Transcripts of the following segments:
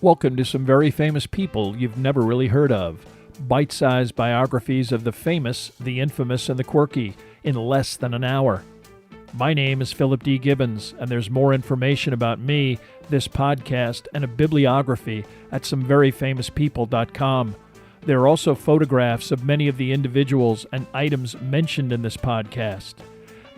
Welcome to some very famous people you've never really heard of. Bite-sized biographies of the famous, the infamous, and the quirky in less than an hour. My name is Philip D. Gibbons, and there's more information about me, this podcast, and a bibliography at someveryfamouspeople.com. There are also photographs of many of the individuals and items mentioned in this podcast.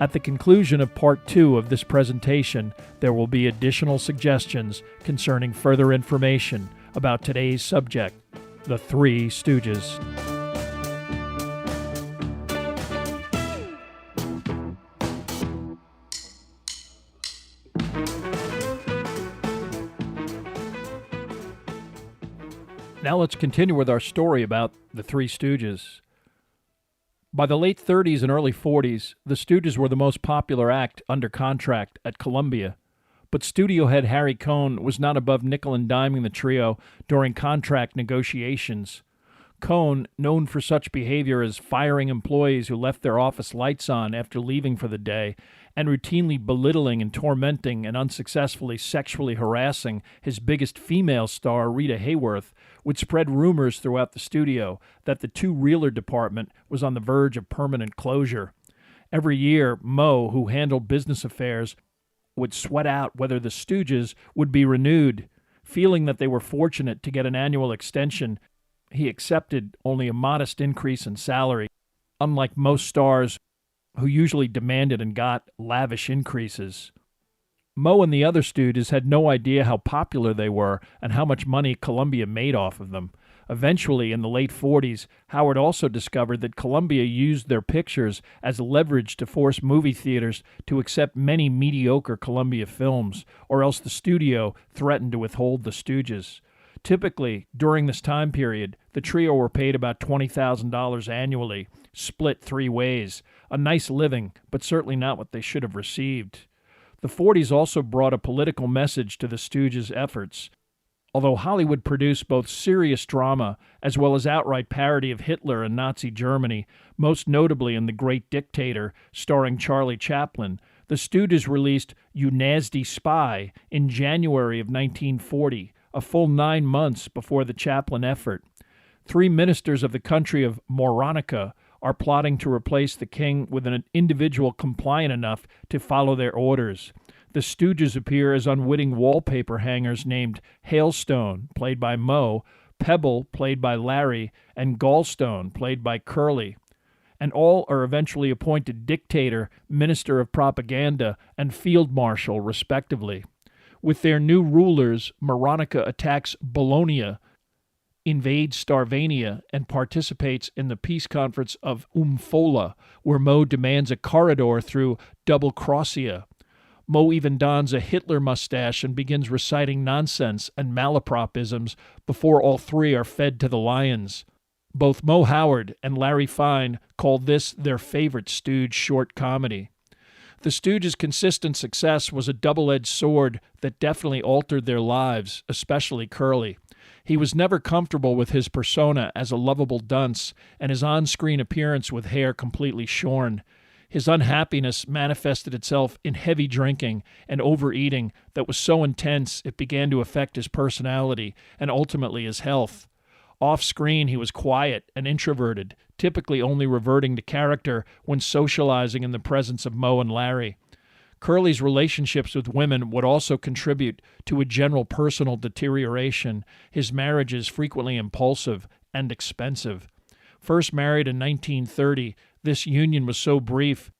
At the conclusion of Part 2 of this presentation, there will be additional suggestions concerning further information about today's subject, the Three Stooges. Now let's continue with our story about the Three Stooges. By the late 30s and early 40s, the Stooges were the most popular act under contract at Columbia. But studio head Harry Cohn was not above nickel and diming the trio during contract negotiations. Cohn, known for such behavior as firing employees who left their office lights on after leaving for the day, and routinely belittling and tormenting and unsuccessfully sexually harassing his biggest female star, Rita Hayworth, would spread rumors throughout the studio that the two-reeler department was on the verge of permanent closure. Every year, Moe, who handled business affairs, would sweat out whether the Stooges would be renewed. Feeling that they were fortunate to get an annual extension, he accepted only a modest increase in salary, unlike most stars who usually demanded and got lavish increases. Moe and the other Stooges had no idea how popular they were and how much money Columbia made off of them. Eventually, in the late 40s, Howard also discovered that Columbia used their pictures as leverage to force movie theaters to accept many mediocre Columbia films, or else the studio threatened to withhold the Stooges. Typically, during this time period, the trio were paid about $20,000 annually, split three ways. A nice living, but certainly not what they should have received. The 40s also brought a political message to the Stooges' efforts. Although Hollywood produced both serious drama as well as outright parody of Hitler and Nazi Germany, most notably in The Great Dictator, starring Charlie Chaplin, the Stooges released You Nasty Spy in January of 1940, a full 9 months before the Chaplin effort. Three ministers of the country of Moronica are plotting to replace the king with an individual compliant enough to follow their orders. The Stooges appear as unwitting wallpaper hangers named Hailstone, played by Moe, Pebble, played by Larry, and Gallstone, played by Curly. And all are eventually appointed dictator, minister of propaganda, and field marshal, respectively. With their new rulers, Moronica attacks Bologna, invades Starvania, and participates in the peace conference of Umfola, where Moe demands a corridor through Double Crossia. Moe even dons a Hitler mustache and begins reciting nonsense and malapropisms before all three are fed to the lions. Both Moe Howard and Larry Fine called this their favorite Stooge short comedy. The Stooges' consistent success was a double-edged sword that definitely altered their lives, especially Curly. He was never comfortable with his persona as a lovable dunce and his on-screen appearance with hair completely shorn. His unhappiness manifested itself in heavy drinking and overeating that was so intense it began to affect his personality and ultimately his health. Off-screen, he was quiet and introverted, typically only reverting to character when socializing in the presence of Moe and Larry. Curly's relationships with women would also contribute to a general personal deterioration, his marriages frequently impulsive and expensive. First married in 1930, this union was so brief,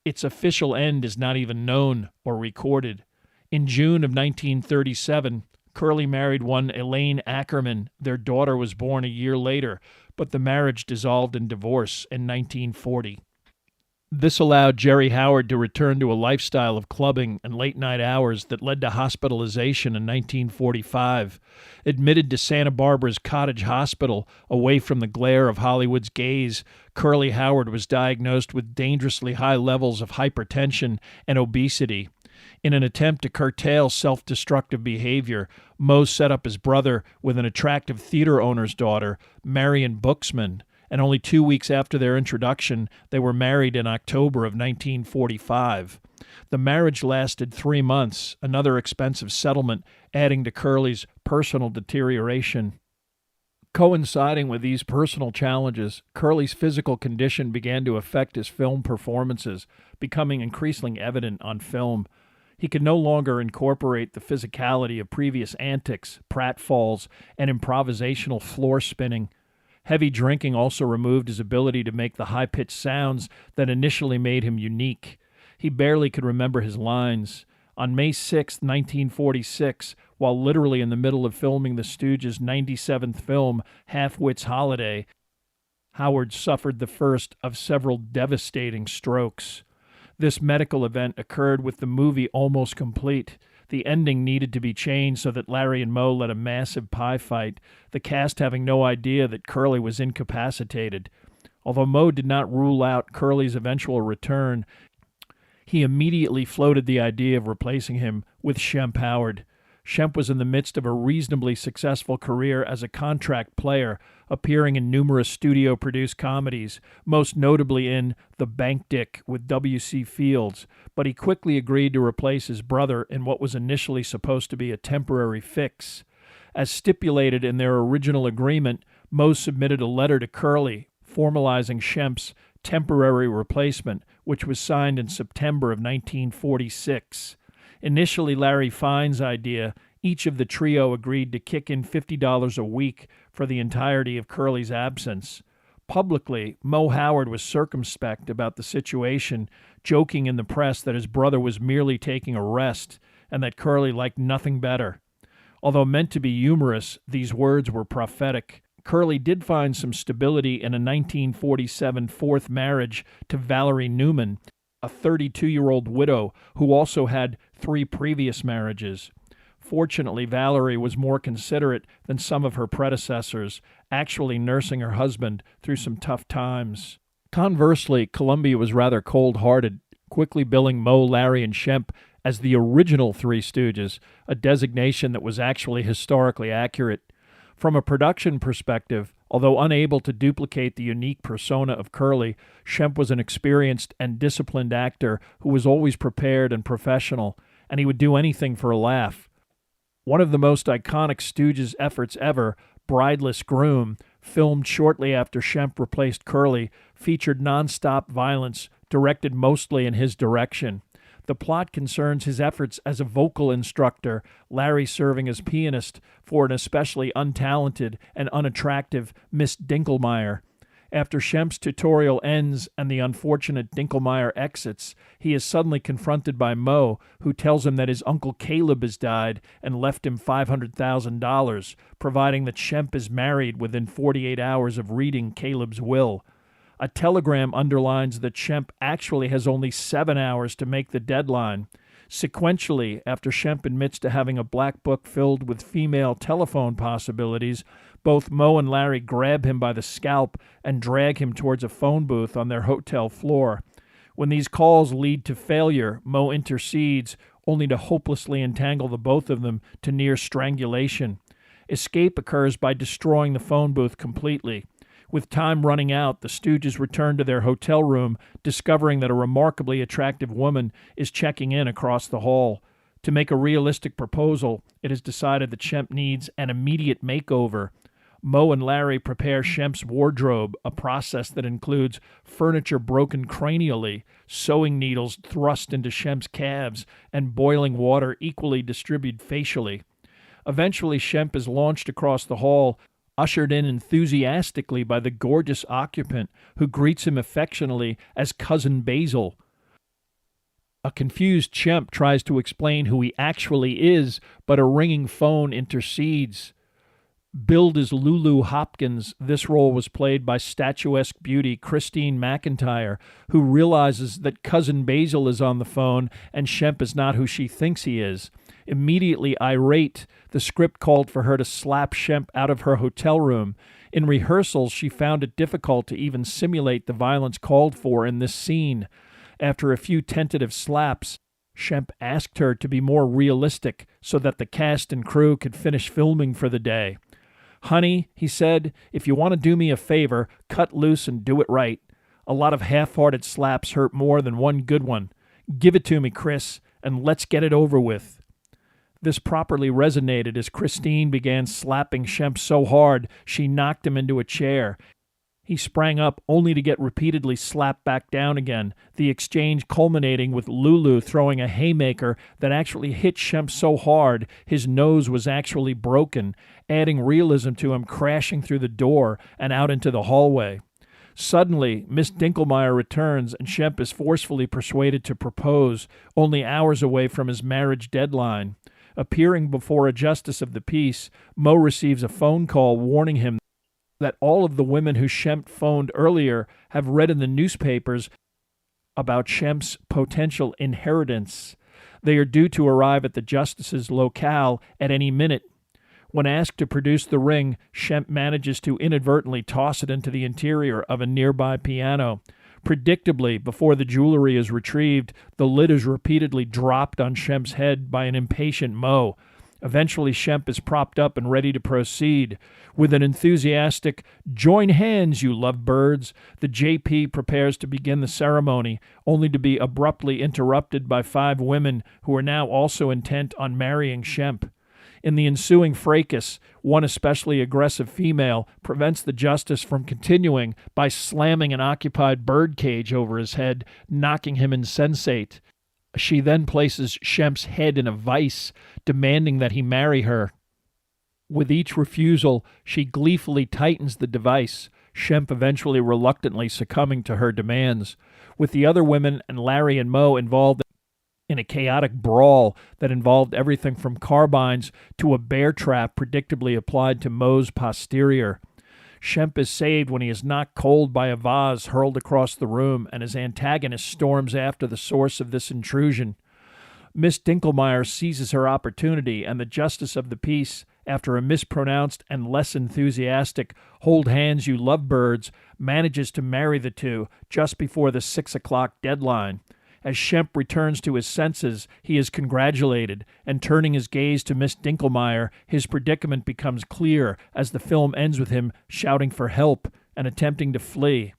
its official end is not even known or recorded. In June of 1937, Curly married one Elaine Ackerman. Their daughter was born a year later, but the marriage dissolved in divorce in 1940. This allowed Jerry Howard to return to a lifestyle of clubbing and late-night hours that led to hospitalization in 1945. Admitted to Santa Barbara's Cottage Hospital, away from the glare of Hollywood's gaze, Curly Howard was diagnosed with dangerously high levels of hypertension and obesity. In an attempt to curtail self-destructive behavior, Moe set up his brother with an attractive theater owner's daughter, Marion Booksman, and only 2 weeks after their introduction, they were married in October of 1945. The marriage lasted 3 months, another expensive settlement adding to Curly's personal deterioration. Coinciding with these personal challenges, Curly's physical condition began to affect his film performances, becoming increasingly evident on film. He could no longer incorporate the physicality of previous antics, pratfalls, and improvisational floor spinning. Heavy drinking also removed his ability to make the high-pitched sounds that initially made him unique. He barely could remember his lines. On May 6, 1946, while literally in the middle of filming the Stooges' 97th film, Half-Wit's Holiday, Howard suffered the first of several devastating strokes. This medical event occurred with the movie almost complete. The ending needed to be changed so that Larry and Moe led a massive pie fight, the cast having no idea that Curly was incapacitated. Although Moe did not rule out Curly's eventual return, he immediately floated the idea of replacing him with Shemp Howard. Shemp was in the midst of a reasonably successful career as a contract player, appearing in numerous studio-produced comedies, most notably in The Bank Dick with W.C. Fields, but he quickly agreed to replace his brother in what was initially supposed to be a temporary fix. As stipulated in their original agreement, Moe submitted a letter to Curly, formalizing Shemp's temporary replacement, which was signed in September of 1946. Initially Larry Fine's idea, each of the trio agreed to kick in $50 a week for the entirety of Curly's absence. Publicly, Moe Howard was circumspect about the situation, joking in the press that his brother was merely taking a rest and that Curly liked nothing better. Although meant to be humorous, these words were prophetic. Curly did find some stability in a 1947 fourth marriage to Valerie Newman, a 32-year-old widow who also had 3 previous marriages. Fortunately, Valerie was more considerate than some of her predecessors, actually nursing her husband through some tough times. Conversely, Columbia was rather cold-hearted, quickly billing Moe, Larry, and Shemp as the original Three Stooges, a designation that was actually historically accurate. From a production perspective, although unable to duplicate the unique persona of Curly, Shemp was an experienced and disciplined actor who was always prepared and professional, and he would do anything for a laugh. One of the most iconic Stooges efforts ever, Brideless Groom, filmed shortly after Shemp replaced Curly, featured non-stop violence directed mostly in his direction. The plot concerns his efforts as a vocal instructor, Larry serving as pianist for an especially untalented and unattractive Miss Dinkelmeyer. After Shemp's tutorial ends and the unfortunate Dinkelmeyer exits, he is suddenly confronted by Moe, who tells him that his Uncle Caleb has died and left him $500,000, providing that Shemp is married within 48 hours of reading Caleb's will. A telegram underlines that Shemp actually has only 7 hours to make the deadline. Sequentially, after Shemp admits to having a black book filled with female telephone possibilities, both Moe and Larry grab him by the scalp and drag him towards a phone booth on their hotel floor. When these calls lead to failure, Moe intercedes, only to hopelessly entangle the both of them to near strangulation. Escape occurs by destroying the phone booth completely. With time running out, the Stooges return to their hotel room, discovering that a remarkably attractive woman is checking in across the hall. To make a realistic proposal, it is decided that Shemp needs an immediate makeover. Moe and Larry prepare Shemp's wardrobe, a process that includes furniture broken cranially, sewing needles thrust into Shemp's calves, and boiling water equally distributed facially. Eventually, Shemp is launched across the hall, ushered in enthusiastically by the gorgeous occupant, who greets him affectionately as Cousin Basil. A confused Shemp tries to explain who he actually is, but a ringing phone intercedes. Billed as Lulu Hopkins, this role was played by statuesque beauty Christine McIntyre, who realizes that Cousin Basil is on the phone and Shemp is not who she thinks he is. Immediately irate, the script called for her to slap Shemp out of her hotel room. In rehearsals, she found it difficult to even simulate the violence called for in this scene. After a few tentative slaps, Shemp asked her to be more realistic so that the cast and crew could finish filming for the day. "Honey," he said, "if you want to do me a favor, cut loose and do it right. A lot of half-hearted slaps hurt more than one good one. Give it to me, Chris, and let's get it over with." This properly resonated as Christine began slapping Shemp so hard she knocked him into a chair. He sprang up only to get repeatedly slapped back down again, the exchange culminating with Lulu throwing a haymaker that actually hit Shemp so hard his nose was actually broken, adding realism to him crashing through the door and out into the hallway. Suddenly, Miss Dinkelmeyer returns and Shemp is forcefully persuaded to propose, only hours away from his marriage deadline. Appearing before a justice of the peace, Mo receives a phone call warning him that all of the women who Shemp phoned earlier have read in the newspapers about Shemp's potential inheritance. They are due to arrive at the justice's locale at any minute. When asked to produce the ring, Shemp manages to inadvertently toss it into the interior of a nearby piano. Predictably, before the jewelry is retrieved, the lid is repeatedly dropped on Shemp's head by an impatient Mo. Eventually, Shemp is propped up and ready to proceed. With an enthusiastic, "Join hands, you lovebirds," the JP prepares to begin the ceremony, only to be abruptly interrupted by 5 women who are now also intent on marrying Shemp. In the ensuing fracas, one especially aggressive female prevents the justice from continuing by slamming an occupied birdcage over his head, knocking him insensate. She then places Shemp's head in a vice, demanding that he marry her. With each refusal, she gleefully tightens the device, Shemp eventually reluctantly succumbing to her demands. With the other women and Larry and Mo involved in a chaotic brawl that involved everything from carbines to a bear trap predictably applied to Mo's posterior. Shemp is saved when he is knocked cold by a vase hurled across the room, and his antagonist storms after the source of this intrusion. Miss Dinkelmeyer seizes her opportunity, and the justice of the peace, after a mispronounced and less enthusiastic "Hold hands, you lovebirds," manages to marry the two just before the 6 o'clock deadline. As Shemp returns to his senses, he is congratulated, and turning his gaze to Miss Dinkelmeyer, his predicament becomes clear as the film ends with him shouting for help and attempting to flee.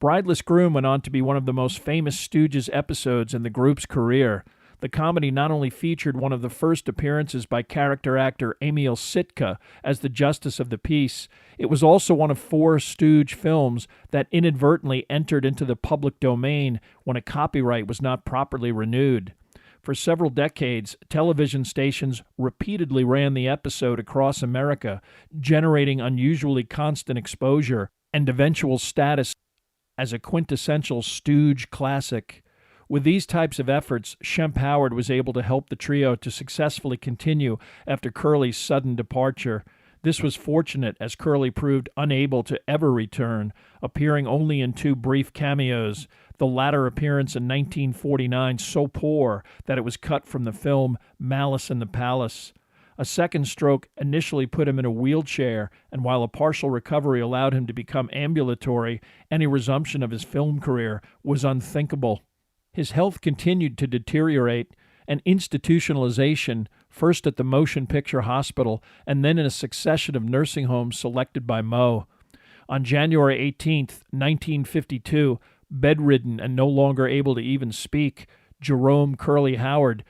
Brideless Groom went on to be one of the most famous Stooges episodes in the group's career. The comedy not only featured one of the first appearances by character actor Emil Sitka as the Justice of the Peace, it was also one of 4 Stooge films that inadvertently entered into the public domain when a copyright was not properly renewed. For several decades, television stations repeatedly ran the episode across America, generating unusually constant exposure and eventual status as a quintessential Stooge classic. With these types of efforts, Shemp Howard was able to help the trio to successfully continue after Curly's sudden departure. This was fortunate, as Curly proved unable to ever return, appearing only in 2 brief cameos, the latter appearance in 1949 so poor that it was cut from the film Malice in the Palace. A second stroke initially put him in a wheelchair, and while a partial recovery allowed him to become ambulatory, any resumption of his film career was unthinkable. His health continued to deteriorate, and institutionalization, first at the Motion Picture Hospital and then in a succession of nursing homes selected by Mo. On January 18, 1952, bedridden and no longer able to even speak, Jerome Curly Howard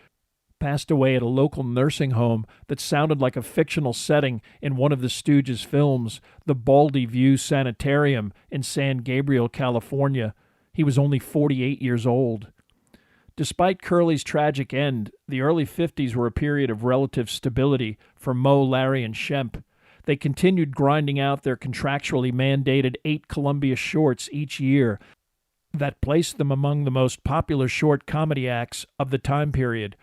passed away at a local nursing home that sounded like a fictional setting in one of the Stooges' films, the Baldy View Sanitarium in San Gabriel, California. He was only 48 years old. Despite Curly's tragic end, the early 50s were a period of relative stability for Mo, Larry, and Shemp. They continued grinding out their contractually mandated 8 Columbia shorts each year that placed them among the most popular short comedy acts of the time period,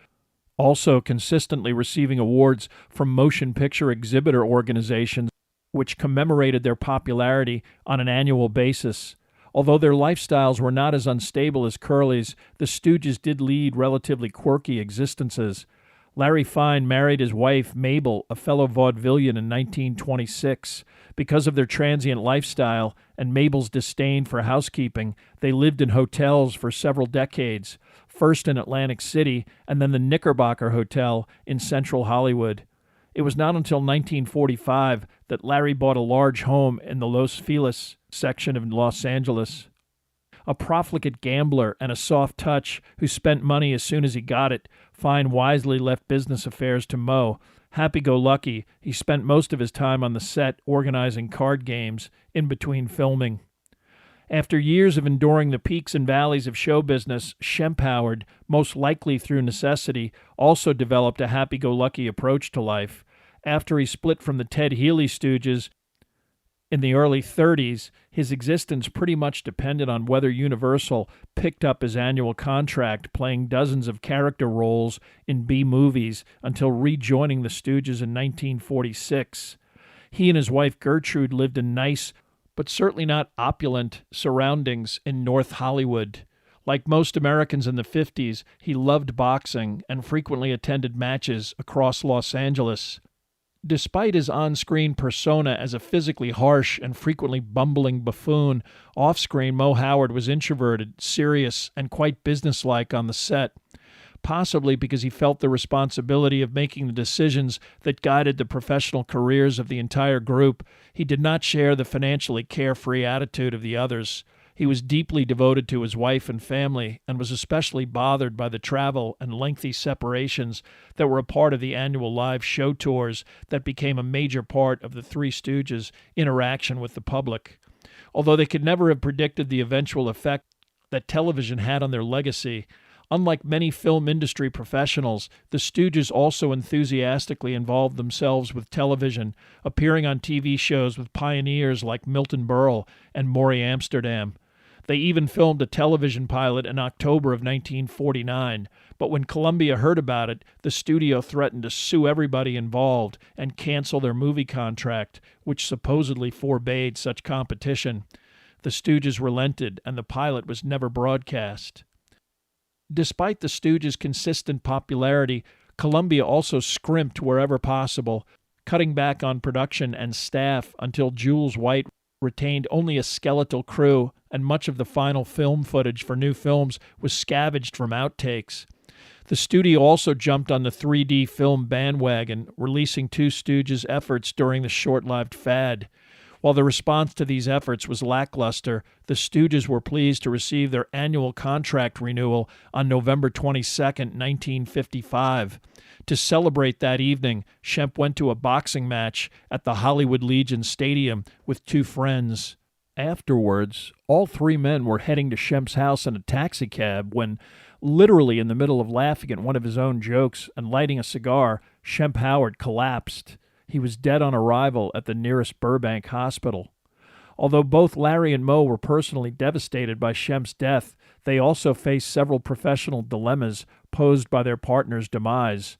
also consistently receiving awards from motion picture exhibitor organizations which commemorated their popularity on an annual basis. Although their lifestyles were not as unstable as Curly's, the Stooges did lead relatively quirky existences. Larry Fine married his wife, Mabel, a fellow vaudevillian, in 1926. Because of their transient lifestyle and Mabel's disdain for housekeeping, they lived in hotels for several decades, first in Atlantic City and then the Knickerbocker Hotel in Central Hollywood. It was not until 1945 that Larry bought a large home in the Los Feliz section of Los Angeles. A profligate gambler and a soft touch who spent money as soon as he got it, Fine wisely left business affairs to Moe. Happy-go-lucky, he spent most of his time on the set organizing card games in between filming. After years of enduring the peaks and valleys of show business, Shemp Howard, most likely through necessity, also developed a happy-go-lucky approach to life. After he split from the Ted Healy Stooges in the early 30s, his existence pretty much depended on whether Universal picked up his annual contract playing dozens of character roles in B-movies until rejoining the Stooges in 1946. He and his wife Gertrude lived in nice, but certainly not opulent, surroundings in North Hollywood. Like most Americans in the 50s, he loved boxing and frequently attended matches across Los Angeles. Despite his on-screen persona as a physically harsh and frequently bumbling buffoon, off-screen Moe Howard was introverted, serious, and quite businesslike on the set, possibly because he felt the responsibility of making the decisions that guided the professional careers of the entire group. He did not share the financially carefree attitude of the others. He was deeply devoted to his wife and family, and was especially bothered by the travel and lengthy separations that were a part of the annual live show tours that became a major part of the Three Stooges' interaction with the public. Although they could never have predicted the eventual effect that television had on their legacy, unlike many film industry professionals, the Stooges also enthusiastically involved themselves with television, appearing on TV shows with pioneers like Milton Berle and Maury Amsterdam. They even filmed a television pilot in October of 1949, but when Columbia heard about it, the studio threatened to sue everybody involved and cancel their movie contract, which supposedly forbade such competition. The Stooges relented, and the pilot was never broadcast. Despite the Stooges' consistent popularity, Columbia also scrimped wherever possible, cutting back on production and staff until Jules White retained only a skeletal crew, and much of the final film footage for new films was scavenged from outtakes. The studio also jumped on the 3D film bandwagon, releasing two Stooges efforts during the short-lived fad. While the response to these efforts was lackluster, the Stooges were pleased to receive their annual contract renewal on November 22, 1955. To celebrate that evening, Shemp went to a boxing match at the Hollywood Legion Stadium with two friends. Afterwards, all three men were heading to Shemp's house in a taxicab when, literally in the middle of laughing at one of his own jokes and lighting a cigar, Shemp Howard collapsed. He was dead on arrival at the nearest Burbank hospital. Although both Larry and Moe were personally devastated by Shemp's death, they also faced several professional dilemmas posed by their partner's demise.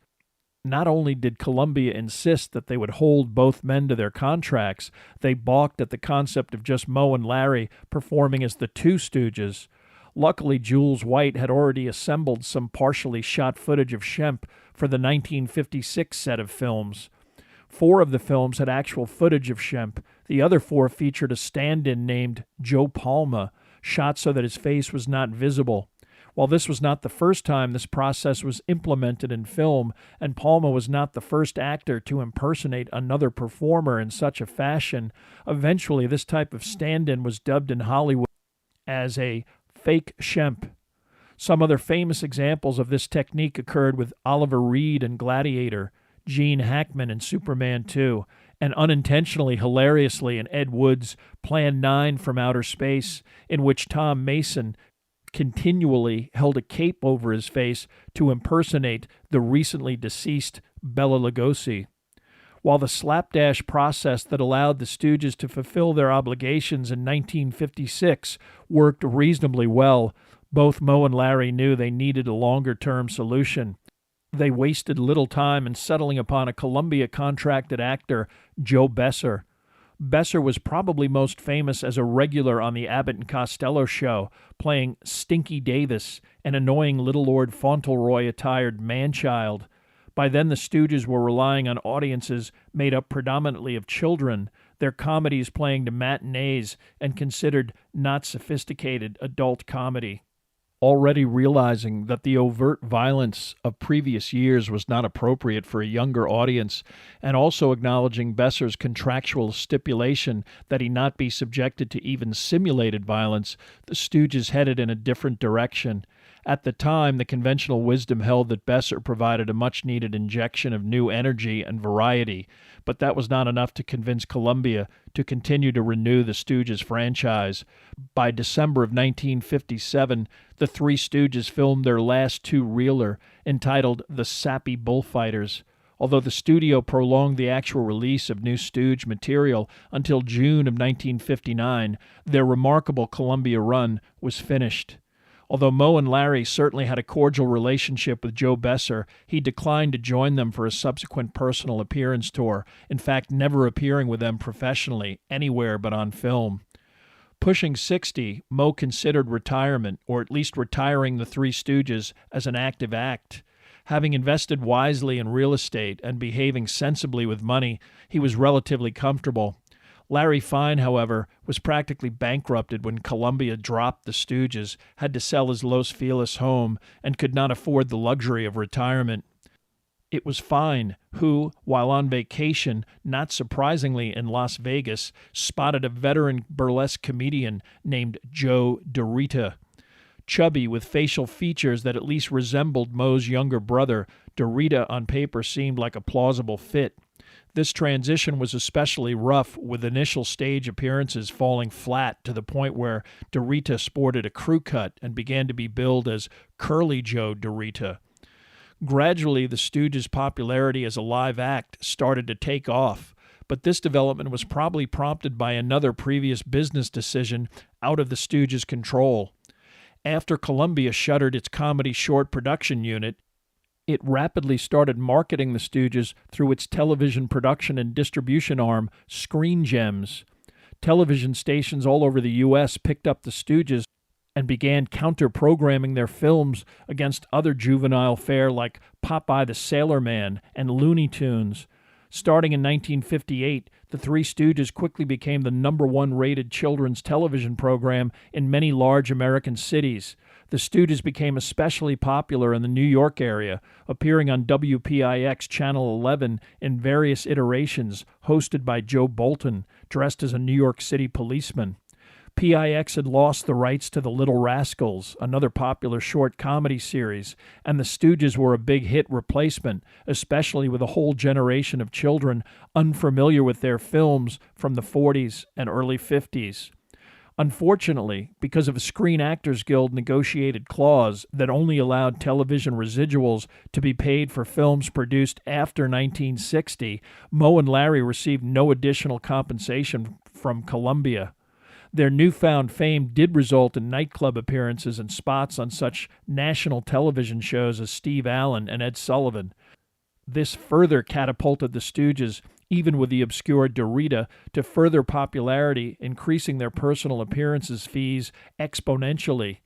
Not only did Columbia insist that they would hold both men to their contracts, they balked at the concept of just Moe and Larry performing as the two Stooges. Luckily, Jules White had already assembled some partially shot footage of Shemp for the 1956 set of films. 4 of the films had actual footage of Shemp. The other 4 featured a stand-in named Joe Palma, shot so that his face was not visible. While this was not the first time this process was implemented in film, and Palma was not the first actor to impersonate another performer in such a fashion, eventually this type of stand-in was dubbed in Hollywood as a fake Shemp. Some other famous examples of this technique occurred with Oliver Reed in Gladiator, Gene Hackman in Superman 2, and unintentionally hilariously in Ed Wood's Plan 9 from Outer Space, in which Tom Mason continually held a cape over his face to impersonate the recently deceased Bela Lugosi. While the slapdash process that allowed the Stooges to fulfill their obligations in 1956 worked reasonably well, both Moe and Larry knew they needed a longer-term solution. They wasted little time in settling upon a Columbia-contracted actor, Joe Besser. Besser was probably most famous as a regular on the Abbott and Costello show, playing Stinky Davis, an annoying Little Lord Fauntleroy-attired man-child. By then the Stooges were relying on audiences made up predominantly of children, their comedies playing to matinees and considered not sophisticated adult comedy. Already realizing that the overt violence of previous years was not appropriate for a younger audience, and also acknowledging Besser's contractual stipulation that he not be subjected to even simulated violence, the Stooges headed in a different direction. At the time, the conventional wisdom held that Besser provided a much-needed injection of new energy and variety, but that was not enough to convince Columbia to continue to renew the Stooges franchise. By December of 1957, the Three Stooges filmed their last two-reeler, entitled The Sappy Bullfighters. Although the studio prolonged the actual release of new Stooge material until June of 1959, their remarkable Columbia run was finished. Although Moe and Larry certainly had a cordial relationship with Joe Besser, he declined to join them for a subsequent personal appearance tour, in fact never appearing with them professionally, anywhere but on film. Pushing 60, Moe considered retirement, or at least retiring the Three Stooges as an active act. Having invested wisely in real estate and behaving sensibly with money, he was relatively comfortable. Larry Fine, however, was practically bankrupted when Columbia dropped the Stooges, had to sell his Los Feliz home, and could not afford the luxury of retirement. It was Fine who, while on vacation, not surprisingly in Las Vegas, spotted a veteran burlesque comedian named Joe Dorita. Chubby, with facial features that at least resembled Moe's younger brother, Dorita on paper seemed like a plausible fit. This transition was especially rough, with initial stage appearances falling flat to the point where Dorita sported a crew cut and began to be billed as Curly Joe Dorita. Gradually, the Stooges' popularity as a live act started to take off, but this development was probably prompted by another previous business decision out of the Stooges' control. After Columbia shuttered its comedy short production unit, it rapidly started marketing the Stooges through its television production and distribution arm, Screen Gems. Television stations all over the U.S. picked up the Stooges and began counter-programming their films against other juvenile fare like Popeye the Sailor Man and Looney Tunes. Starting in 1958, the Three Stooges quickly became the #1 rated children's television program in many large American cities. The Stooges became especially popular in the New York area, appearing on WPIX Channel 11 in various iterations, hosted by Joe Bolton, dressed as a New York City policeman. PIX had lost the rights to The Little Rascals, another popular short comedy series, and the Stooges were a big hit replacement, especially with a whole generation of children unfamiliar with their films from the 40s and early 50s. Unfortunately, because of a Screen Actors Guild negotiated clause that only allowed television residuals to be paid for films produced after 1960, Moe and Larry received no additional compensation from Columbia. Their newfound fame did result in nightclub appearances and spots on such national television shows as Steve Allen and Ed Sullivan. This further catapulted the Stooges, even with the obscure Dorita, to further popularity, increasing their personal appearances fees exponentially.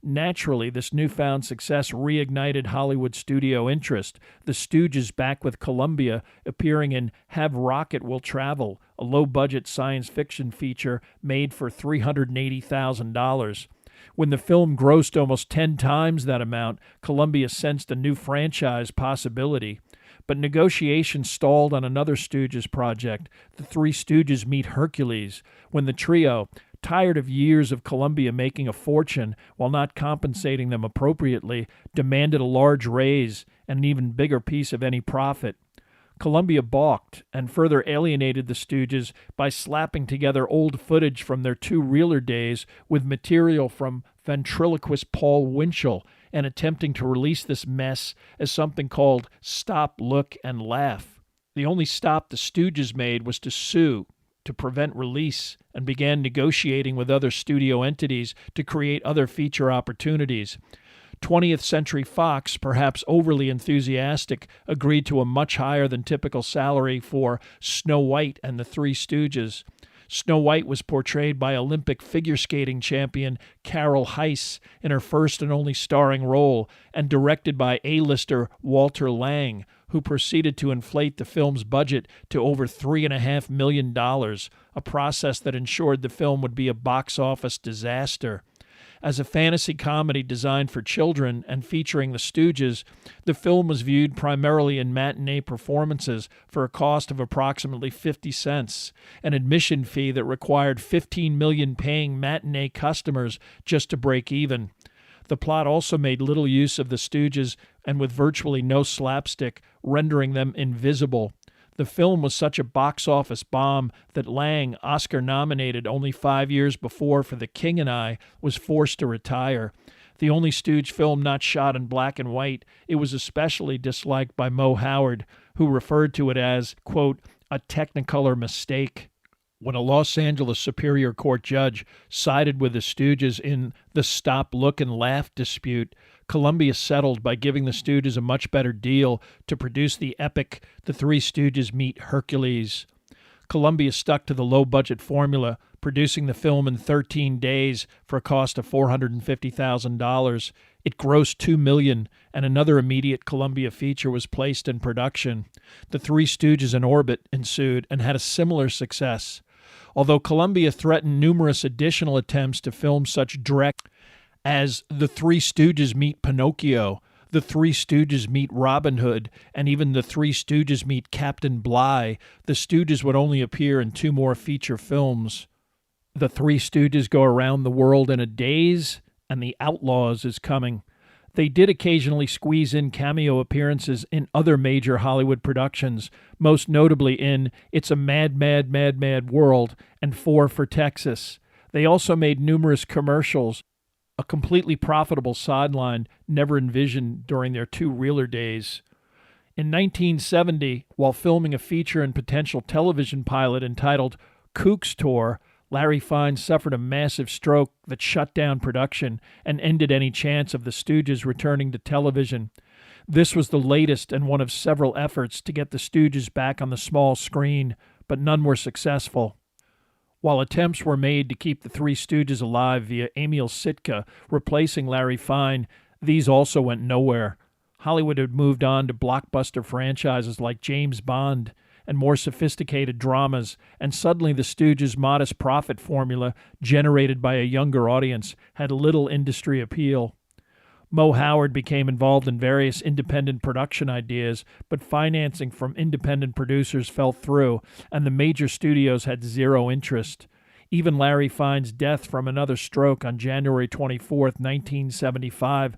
Naturally, this newfound success reignited Hollywood studio interest, the Stooges back with Columbia appearing in Have Rocket Will Travel, a low-budget science fiction feature made for $380,000. When the film grossed almost 10 times that amount, Columbia sensed a new franchise possibility. But negotiations stalled on another Stooges project, The Three Stooges Meet Hercules, when the trio, tired of years of Columbia making a fortune while not compensating them appropriately, demanded a large raise and an even bigger piece of any profit. Columbia balked and further alienated the Stooges by slapping together old footage from their two-reeler days with material from ventriloquist Paul Winchell and attempting to release this mess as something called Stop, Look, and Laugh. The only stop the Stooges made was to sue to prevent release and began negotiating with other studio entities to create other feature opportunities. 20th Century Fox, perhaps overly enthusiastic, agreed to a much higher than typical salary for Snow White and the Three Stooges. Snow White was portrayed by Olympic figure skating champion Carol Heiss in her first and only starring role, and directed by A-lister Walter Lang, who proceeded to inflate the film's budget to over $3.5 million, a process that ensured the film would be a box office disaster. As a fantasy comedy designed for children and featuring the Stooges, the film was viewed primarily in matinee performances for a cost of approximately 50 cents, an admission fee that required 15 million paying matinee customers just to break even. The plot also made little use of the Stooges and with virtually no slapstick, rendering them invisible. The film was such a box office bomb that Lang, Oscar-nominated only 5 years before for The King and I, was forced to retire. The only Stooge film not shot in black and white, it was especially disliked by Moe Howard, who referred to it as, quote, a technicolor mistake. When a Los Angeles Superior Court judge sided with the Stooges in the stop, look, and laugh dispute, Columbia settled by giving the Stooges a much better deal to produce the epic The Three Stooges Meet Hercules. Columbia stuck to the low-budget formula, producing the film in 13 days for a cost of $450,000. It grossed $2 million, and another immediate Columbia feature was placed in production. The Three Stooges in Orbit ensued and had a similar success. Although Columbia threatened numerous additional attempts to film such direct as The Three Stooges Meet Pinocchio, The Three Stooges Meet Robin Hood, and even The Three Stooges Meet Captain Bligh, the Stooges would only appear in 2 more feature films. The Three Stooges Go Around the World in a Daze, and The Outlaws is coming. They did occasionally squeeze in cameo appearances in other major Hollywood productions, most notably in It's a Mad, Mad, Mad, Mad World and 4 for Texas. They also made numerous commercials, a completely profitable sideline never envisioned during their 2-reeler days. In 1970, while filming a feature and potential television pilot entitled Kooks Tour, Larry Fine suffered a massive stroke that shut down production and ended any chance of the Stooges returning to television. This was the latest and one of several efforts to get the Stooges back on the small screen, but none were successful. While attempts were made to keep the Three Stooges alive via Emil Sitka replacing Larry Fine, these also went nowhere. Hollywood had moved on to blockbuster franchises like James Bond and more sophisticated dramas, and suddenly the Stooges' modest profit formula, generated by a younger audience, had little industry appeal. Moe Howard became involved in various independent production ideas, but financing from independent producers fell through, and the major studios had zero interest. Even Larry Fine's death from another stroke on January 24, 1975,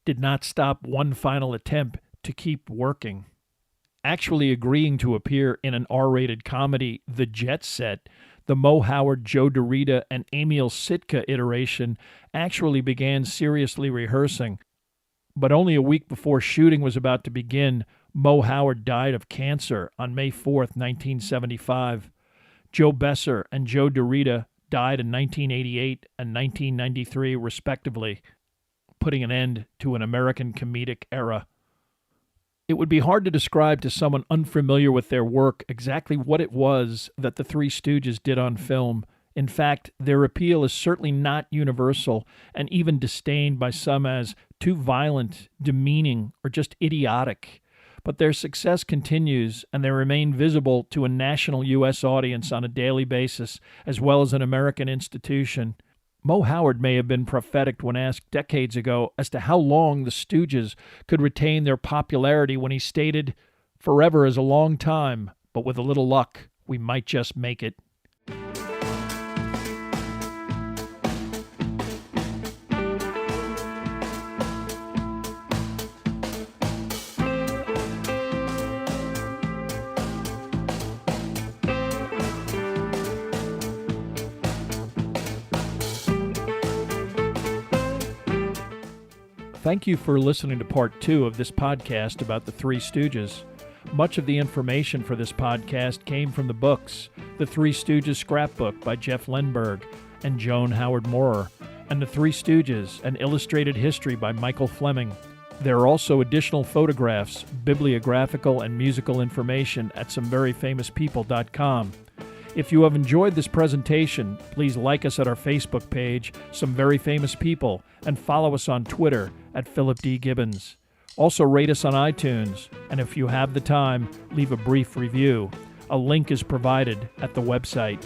did not stop one final attempt to keep working. Actually agreeing to appear in an R-rated comedy, The Jet Set, the Moe Howard, Joe DeRita, and Emil Sitka iteration actually began seriously rehearsing. But only a week before shooting was about to begin, Moe Howard died of cancer on May 4, 1975. Joe Besser and Joe DeRita died in 1988 and 1993, respectively, putting an end to an American comedic era. It would be hard to describe to someone unfamiliar with their work exactly what it was that the Three Stooges did on film. In fact, their appeal is certainly not universal, and even disdained by some as too violent, demeaning, or just idiotic. But their success continues, and they remain visible to a national U.S. audience on a daily basis, as well as an American institution. Moe Howard may have been prophetic when asked decades ago as to how long the Stooges could retain their popularity when he stated, "Forever is a long time, but with a little luck, we might just make it." Thank you for listening to part 2 of this podcast about the Three Stooges. Much of the information for this podcast came from the books The Three Stooges Scrapbook by Jeff Lenberg and Joan Howard Moorer, and The Three Stooges, An Illustrated History by Michael Fleming. There are also additional photographs, bibliographical, and musical information at someveryfamouspeople.com. If you have enjoyed this presentation, please like us at our Facebook page, Some Very Famous People, and follow us on Twitter at Philip D. Gibbons. Also rate us on iTunes, and if you have the time, leave a brief review. A link is provided at the website.